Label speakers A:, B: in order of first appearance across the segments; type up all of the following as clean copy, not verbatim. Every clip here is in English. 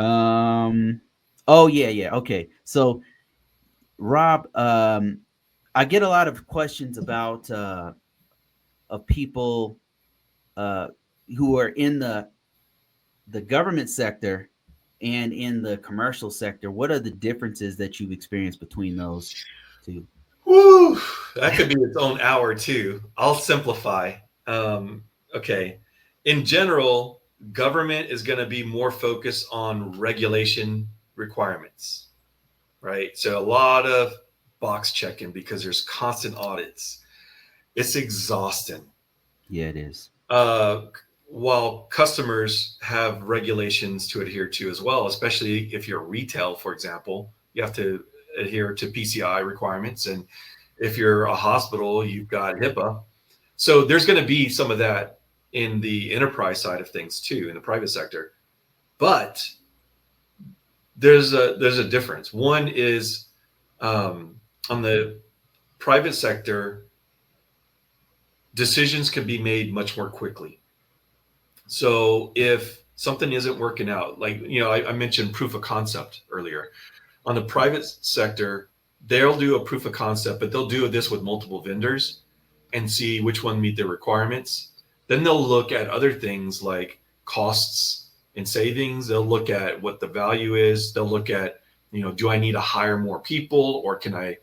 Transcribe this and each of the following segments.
A: Um. Oh yeah, yeah. Okay. So Rob, I get a lot of questions about of people uh who are in the government sector and in the commercial sector. What are the differences that you've experienced between those two?
B: Woo, that could be its own hour too. I'll simplify. Um, okay. In general, government is going to be more focused on regulation requirements, right? So a lot of box checking because there's constant audits. It's exhausting.
A: Yeah, it is.
B: Uh, while customers have regulations to adhere to as well, especially if you're retail, for example, you have to adhere to PCI requirements. And if you're a hospital, you've got HIPAA. So there's going to be some of that in the enterprise side of things too, in the private sector. But there's a difference. One is um, on the private sector, decisions can be made much more quickly. So if something isn't working out, like I mentioned proof of concept earlier. On the private sector, they'll do a proof of concept, but they'll do this with multiple vendors and see which one meet their requirements. Then they'll look at other things like costs and savings. They'll look at what the value is. They'll look at, do I need to hire more people, or can I,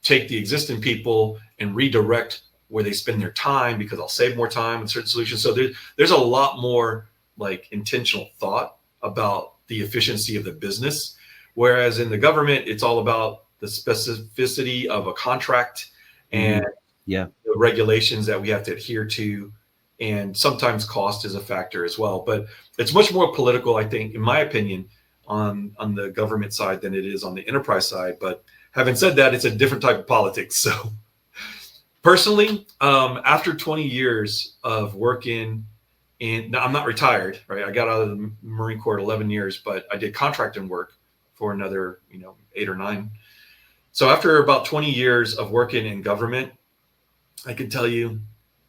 B: take the existing people and redirect where they spend their time because I'll save more time with certain solutions. So there's a lot more like intentional thought about the efficiency of the business. Whereas in the government, it's all about the specificity of a contract and
A: Yeah.
B: the regulations that we have to adhere to. And sometimes cost is a factor as well. But it's much more political, I think, in my opinion, on the government side than it is on the enterprise side. But having said that, it's a different type of politics. So personally, after 20 years of working now I'm not retired, right? I got out of the Marine Corps at 11 years, but I did contracting work for another, 8 or 9. So after about 20 years of working in government, I can tell you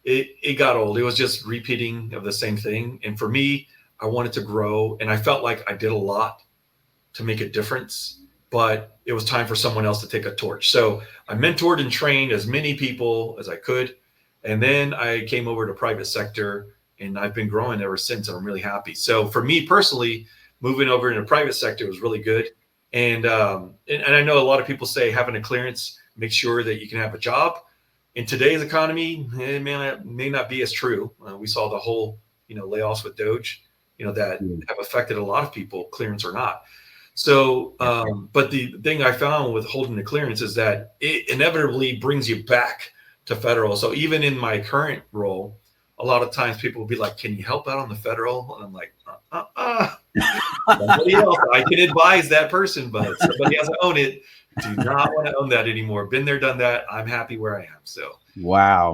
B: it got old. It was just repeating of the same thing. And for me, I wanted to grow, and I felt like I did a lot to make a difference, but it was time for someone else to take a torch. So I mentored and trained as many people as I could. And then I came over to private sector, and I've been growing ever since. And I'm really happy. So for me personally, moving over into private sector was really good. And I know a lot of people say having a clearance makes sure that you can have a job. In today's economy, it may not be as true. We saw the whole, layoffs with Doge, that have affected a lot of people, clearance or not. So, but the thing I found with holding the clearance is that it inevitably brings you back to federal. So even in my current role, a lot of times people will be like, "Can you help out on the federal?" And I'm like, somebody else. I can advise that person, but somebody has to own it. Do not want to own that anymore. Been there, done that. I'm happy where I am. So
A: Wow.